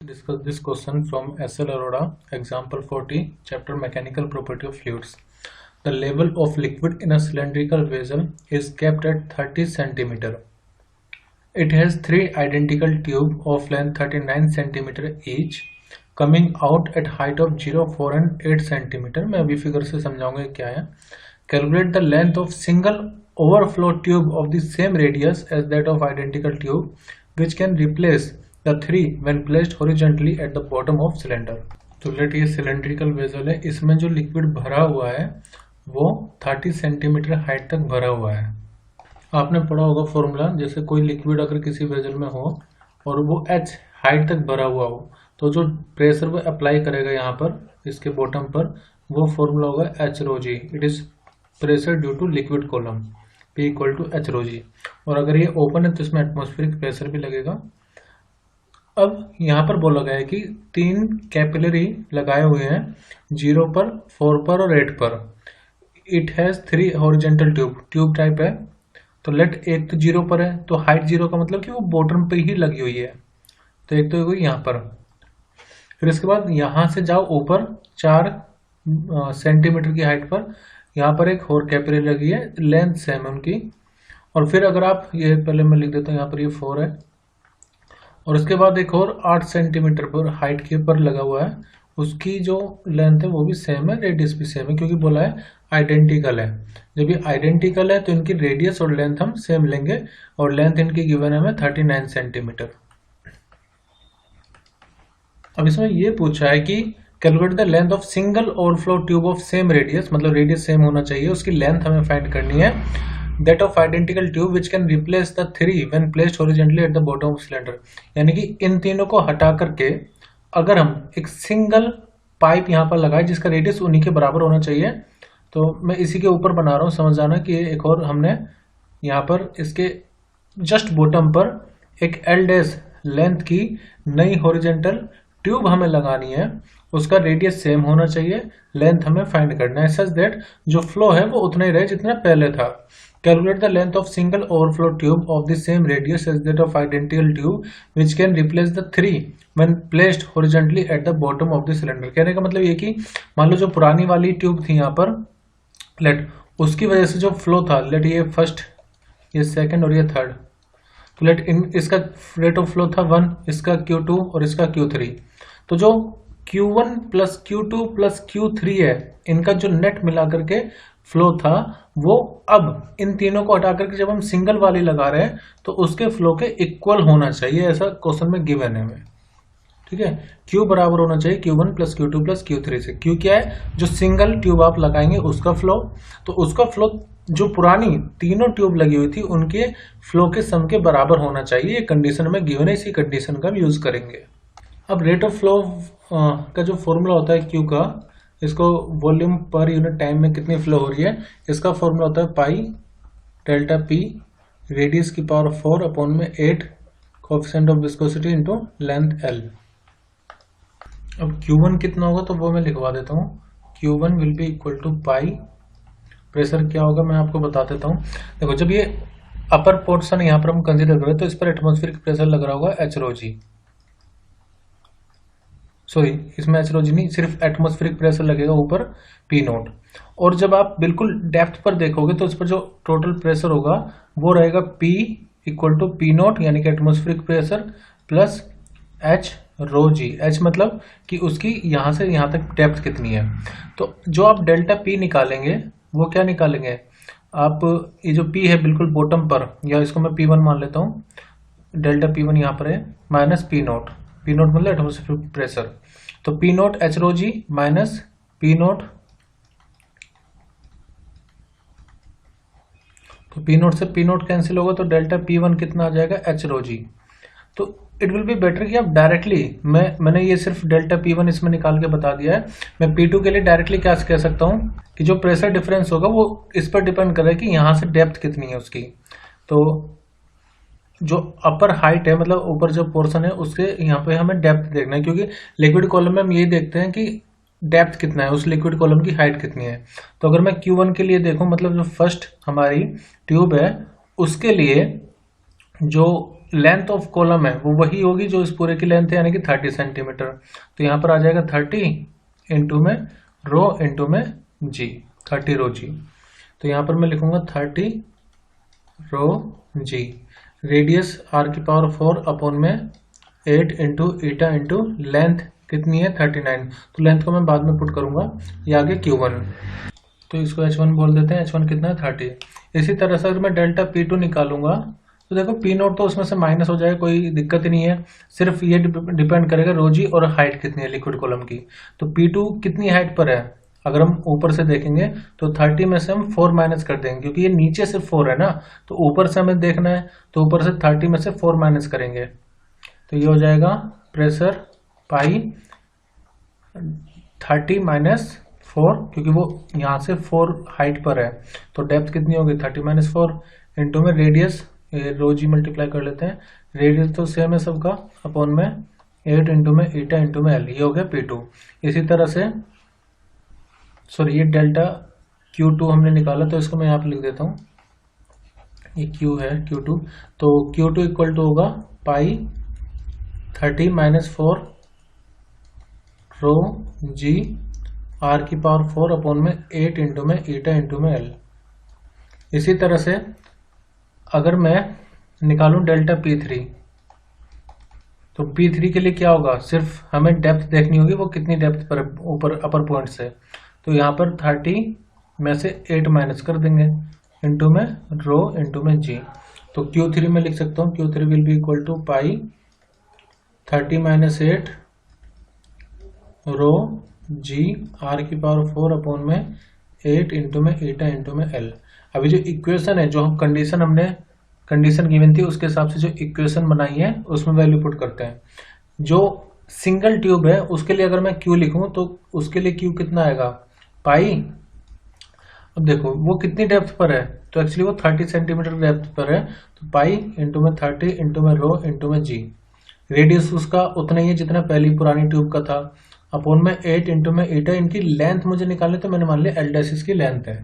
discuss this question from SL Arora, example 40, chapter Mechanical Property of Fluids. The level of liquid in a cylindrical vessel is kept at 30 cm. It has three identical tubes of length 39 cm each, coming out at height of 0, 4 and 8 cm. मैं अभी figure से समझाऊंगा क्या है. Calculate the length of single overflow tube of the same radius as that of identical tube, which can replace the three when placed horizontally at the bottom of cylinder. तो late ये cylindrical vessel है, इसमें जो liquid भरा हुआ है वो 30 centimetre height तक भरा हुआ है. आपने पढ़ा होगा फॉर्मूला, जैसे कोई लिक्विड अगर किसी वेसल में हो और वो h हाइट तक भरा हुआ हो तो जो प्रेशर वो अप्लाई करेगा यहाँ पर इसके बॉटम पर, वो फॉर्मूला होगा H rho g. It is pressure due to liquid column, P equal to H rho g. और अगर ये ओपन है तो इसमें एटमॉस्फेरिक प्रेशर भी लगेगा. अब यहाँ पर बोला गया है कि तीन कैपिलरी लगाए हुए हैं 0 पर, 4 पर और 8 पर. It has 3 horizontal tube type है. तो लेट एक तो 0 पर है तो हाइट 0 का मतलब कि वो बॉटम पे ही लगी हुई है. तो एक तो हुई यहाँ पर, फिर इसके बाद यहाँ से जाओ ऊपर 4 सेंटीमीटर की हाइट पर, यहाँ पर एक और कैपिलरी लगी है, लेंथ सेम है उनकी. और फिर अगर आप ये पहले मैं लिख देता हूँ, यहाँ पर ये 4 है और उसके बाद एक और 8 सेंटीमीटर पर हाइट के ऊपर लगा हुआ है, उसकी जो लेंथ है वो भी सेम है, रेडियस भी सेम है, क्योंकि बोला है आइडेंटिकल है. जब ये आइडेंटिकल है तो इनकी रेडियस और लेंथ हम सेम लेंगे और लेंथ इनकी गिवन है हमें 39 सेंटीमीटर. अब इसमें ये पूछा है कि calculate the length of single overflow tube of same radius, मतलब रेडियस सेम होना चाहिए, उसकी लेंथ हमें फाइंड करनी है. That of identical tube which can replace the three when placed horizontally at the bottom of cylinder. यानी कि इन तीनों को हटा करके अगर हम एक सिंगल पाइप यहाँ पर लगाए जिसका रेडियस उन्हीं के बराबर होना चाहिए, तो मैं इसी के ऊपर बना रहा हूँ, समझ जाना कि एक और हमने यहाँ पर इसके जस्ट बॉटम पर एक L डैश लेंथ की नई हॉरिजॉन्टल ट्यूब हमें लगानी है, उसका रेडियस सेम होना चाहिए, लेंथ हमें फाइंड करना है सच दैट जो फ्लो है वो उतना ही रहे जितना पहले था. Calculate the length of single overflow tube of the same radius as that of identical tube which can replace the three when placed horizontally at the bottom of the cylinder. कहने का मतलब ये कि मान लो जो पुरानी वाली ट्यूब थी यहाँ पर, लेट उसकी वजह से जो फ्लो था, लेट ये फर्स्ट, ये सेकंड और ये थर्ड, तो लेट इसका रेट ऑफ फ्लो था 1, इसका Q2 और इसका Q3. तो जो Q1 plus Q2 plus Q3 है, इनका जो नेट मिला करके फ्लो था वो अब इन तीनों को हटा करके जब हम सिंगल वाली लगा रहे हैं तो उसके फ्लो के इक्वल होना चाहिए, ऐसा क्वेश्चन में गिवन है हमें. ठीक है, Q बराबर होना चाहिए Q1 plus Q2 plus Q3 से. Q क्या है, जो सिंगल ट्यूब आप लगाएंगे उसका फ्लो, तो उसका फ्लो जो पुरानी तीनों ट्यूब लगी हुई थी उनके फ्लो के सम के बराबर होना चाहिए. ये कंडीशन में गिवन है, इसी कंडीशन का हम यूज करेंगे. अब रेट ऑफ फ्लो का जो फॉर्मूला होता है Q का, इसको वॉल्यूम पर यूनिट टाइम में कितनी फ्लो हो रही है, इसका फॉर्मूला होता है पाई डेल्टा पी रेडियस की पावर 4 अपॉन में 8 coefficient of viscosity into length L. अब Q1 कितना होगा तो वो मैं लिखवा देता हूँ. Q1 will be equal to pi, pressure क्या होगा मैं आपको बता देता हूँ. देखो, जब ये अपर पोर्शन यहाँ पर हम कंसिडर करें तो इस पर एटमॉस्फेरिक प्रेशर लग रहा होगा एच रो जी, सॉरी इसमें एच रो जी नहीं, सिर्फ एटमॉस्फेरिक प्रेशर लगेगा ऊपर P नोट. और जब आप बिल्कुल डेप्थ पर देखोगे तो इस पर जो टोटल प्रेशर होगा वो रहेगा P equal to P naught, यानी कि atmospheric pressure plus H rho g. H मतलब कि उसकी यहाँ से यहाँ तक डेप्थ कितनी है. तो जो आप डेल्टा P निकालेंगे वो क्या निकालेंगे, आप ये जो P है बिल्कुल बॉटम पर, या इसको मैं P1 मान लेता हूँ, डेल्टा P1 यहाँ पर है, minus P note. P note मतलब एटमॉस्फेरिक प्रेशर, तो P नोट एच रो जी माइनस P नोट, तो P नोट से P नोट कैंसिल होगा तो डेल्टा P1 कितना आ जाएगा, एच रो जी. तो इट विल बी बेटर कि आप डायरेक्टली, मैंने ये सिर्फ डेल्टा P1 इसमें निकाल के बता दिया है, मैं P2 के लिए डायरेक्टली क्या कह सकता हूँ कि जो प्रेशर डिफरेंस होगा वो इस पर डिपेंड कर रहा है कि यहाँ से डेप्थ कितनी है उसकी. तो जो अपर हाइट है, मतलब ऊपर जो पोर्शन है उसके यहाँ पे हमें डेप्थ देखना है, क्योंकि लिक्विड कॉलम में हम ये देखते हैं कि डेप्थ कितना है, उस लिक्विड कॉलम की हाइट कितनी है. तो अगर मैं Q1 के लिए देखूं, मतलब जो फर्स्ट हमारी ट्यूब है उसके लिए जो लेंथ ऑफ कॉलम है वो वही होगी जो इस पूरे की लेंथ है, यानी कि 30 सेंटीमीटर। तो यहाँ पर आ जाएगा 30 इंटू में रो इंटू में जी, 30 रो जी। तो यहाँ पर मैं लिखूंगा 30 रो जी। रेडियस आर की पावर 4 अपॉन में 8 इंटू ईटा इंटू लेंथ कितनी है 39। तो लेंथ को मैं बाद में पुट करूंगा, ये आगे Q1, तो इसको H1 बोल देते हैं। H1 कितना है 30। इसी तरह से अगर मैं डेल्टा P2 निकालूंगा तो देखो P0 तो उसमें से माइनस हो जाएगा, कोई दिक्कत ही नहीं है। सिर्फ ये डिपेंड करेगा रो जी और हाइट कितनी है लिक्विड कॉलम की। तो P2 कितनी हाइट पर है, अगर हम ऊपर से देखेंगे तो 30 में से हम 4 माइनस कर देंगे, क्योंकि ये नीचे से 4 है ना, तो ऊपर से हमें देखना है, तो ऊपर से 30 में से 4 माइनस करेंगे। तो ये हो जाएगा प्रेशर पाई 30 माइनस 4, क्योंकि वो यहाँ से 4 हाइट पर है। तो डेप्थ कितनी होगी 30 माइनस 4 इंटू में रेडियस, रो जी मल्टीप्लाई कर लेते हैं, रेडियस तो सेम है सबका, अपॉन में 8 इंटू में ईटा इंटू में एल, ये हो गया P2। इसी तरह से सॉरी ये डेल्टा Q2 हमने निकाला, तो इसको मैं यहाँ पे लिख देता हूँ, ये Q है Q2। तो Q2 इक्वल टू होगा पाई 30 माइनस 4 रो जी आर की पावर 4 अपॉन में 8 इंटू में ईटा इंटू में एल। इसी तरह से अगर मैं निकालूं डेल्टा P3, तो P3 के लिए क्या होगा, सिर्फ हमें डेप्थ देखनी होगी, वो कितनी डेप्थ पर ऊपर अपर पॉइंट से। तो यहाँ पर 30 में से 8 माइनस कर देंगे इंटू में रो इंटू में जी। तो Q3 में लिख सकता हूँ, Q3 will be equal to pi 30 minus 8 rho g R की पावर 4 अपॉन में 8 इंटू में ईटा इंटू में एल। अभी जो इक्वेशन है, जो कंडीशन हमने कंडीशन गिवन थी उसके हिसाब से जो इक्वेशन बनाई है उसमें वैल्यू पुट करते हैं। जो सिंगल ट्यूब है उसके लिए अगर मैं Q लिखूं तो उसके लिए Q कितना आएगा पाई। अब देखो वो कितनी डेप्थ पर है, तो एक्चुअली वो 30 सेंटीमीटर डेप्थ पर है, तो पाई इंटू में 30 इंटू में रो इंटू में जी। रेडियस उसका उतना ही है जितना पहली पुरानी ट्यूब का था, अपॉन में 8 इंटू में ईटा। इनकी लेंथ मुझे निकालने, तो मैंने मान लिया एल डैश इसकी लेंथ है।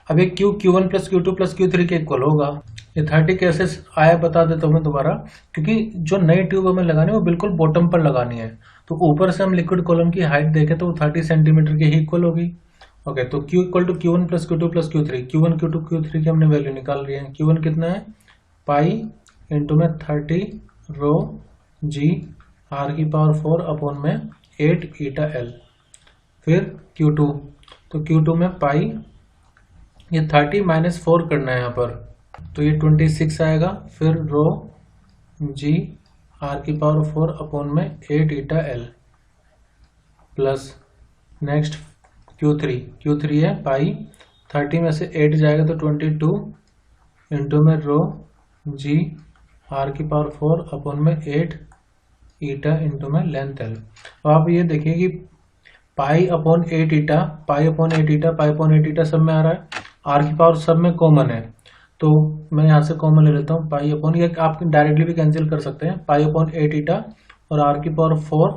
अब ये Q1 plus Q2 plus Q3 के इक्वल होगा। ये 30 कैसे आया बता देता हूँ मैं दोबारा, क्योंकि जो नई ट्यूब हमें लगानी है वो बिल्कुल बॉटम पर लगानी है, तो ऊपर से हम लिक्विड कॉलम की हाइट देखें तो वो 30 सेंटीमीटर के ही इक्वल होगी। ओके, तो Q equal to Q1 plus Q2 plus Q3, Q1 Q2 Q3 की हमने वैल्यू निकाल रही है। Q1 कितना है पाई इंटू में 30 रो जी आर की पावर 4 अपॉन में 8 ईटा एल। फिर Q2, तो Q2 में पाई, ये 30 माइनस 4 करना है यहाँ पर, तो ये 26 आएगा। फिर रो जी आर की पावर 4 अपॉन में 8 eta L plus next Q3 है पाई 30 में से 8 जाएगा तो 22 इंटू में रो जी आर की पावर 4 अपॉन में 8 ईटा इंटू में लेंथ एल। तो आप ये देखिए कि पाई अपॉन 8 ईटा, पाई अपॉन 8 ईटा, पाई अपॉन 8 ईटा सब में आ रहा है, आर की पावर सब में कॉमन है, तो मैं यहाँ से कॉमन ले लेता हूँ पाई अपॉन, ये आप डायरेक्टली भी कैंसिल कर सकते हैं, पाई अपॉन 8 ईटा और आर की पावर 4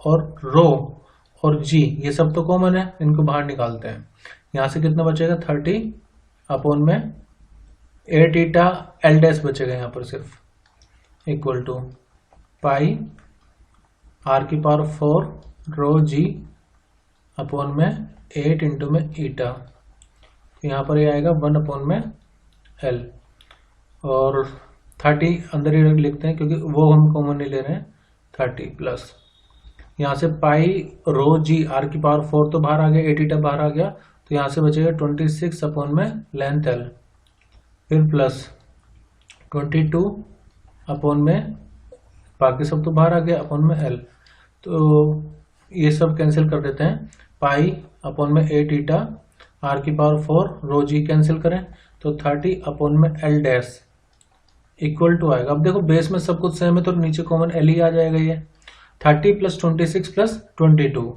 और रो और जी ये सब तो कॉमन है, इनको बाहर निकालते हैं। यहाँ से कितना बचेगा 30 अपॉन में 8 ईटा एल डैश बचेगा यहाँ पर सिर्फ, इक्वल टू पाई आर की पावर 4 रो जी अपॉन में 8 इंटू में ईटा, तो यहाँ पर ये आएगा 1 अपॉन में एल, और 30 अंदर ही लिखते हैं क्योंकि वो हम कॉमन नहीं ले रहे हैं। 30 प्लस यहाँ से पाई रो जी आर की पावर 4 तो बाहर आ गया, 8 ईटा बाहर आ गया, तो यहाँ से बचेगा 26 अपॉन में लेंथ एल, फिर प्लस 22 अपॉन में बाकी सब तो बाहर आ गया अपॉन में एल, तो ये सब कैंसिल कर देते हैं। पाई अपॉन में 8 ईटा आर की पावर 4 रो जी कैंसिल करें तो 30 अपॉन में एल डैश इक्वल टू आएगा। अब देखो बेस में सब कुछ सेम है तो नीचे कॉमन एल ही आ जाएगा, ये 30 प्लस 26 प्लस 22,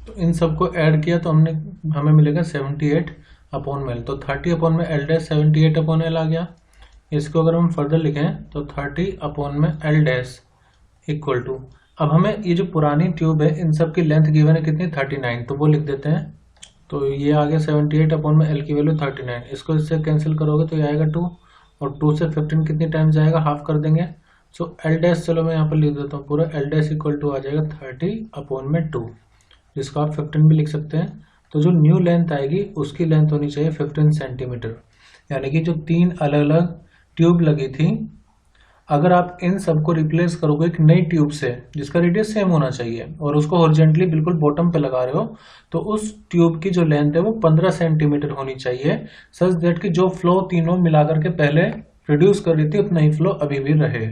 तो इन सबको ऐड किया तो हमें मिलेगा 78 अपॉन में एल, तो 30 अपॉन में एल डैश 78 अपॉन एल आ गया। इसको अगर हम फर्दर लिखें तो 30 अपॉन में एल डैश इक्वल टू, अब हमें ये जो पुरानी ट्यूब है इन सब की लेंथ गिवन है कितनी 39, तो वो लिख देते हैं, तो ये आ गया 78 अपॉन में एल की वैल्यू 39, इसको इससे कैंसिल करोगे तो ये आएगा 2, और 2 से 15 कितनी टाइम जाएगा हाफ कर देंगे, सो एल डैश, चलो मैं यहाँ पर लिख देता हूँ पूरा, एल डैश इक्वल टू आ जाएगा 30/2, जिसको आप 15 भी लिख सकते हैं। तो जो न्यू लेंथ आएगी उसकी लेंथ होनी चाहिए 15 सेंटीमीटर। यानी कि जो 3 अलग अलग ट्यूब लगी थी, अगर आप इन सबको रिप्लेस करोगे एक नई ट्यूब से जिसका रेडियस सेम होना चाहिए और उसको हॉरिजॉन्टली बिल्कुल बॉटम पे लगा रहे हो, तो उस ट्यूब की जो लेंथ है वो 15 सेंटीमीटर होनी चाहिए, सच दैट कि जो फ्लो तीनों मिलाकर के पहले प्रोड्यूस कर रही थी उतना ही फ्लो अभी भी रहे।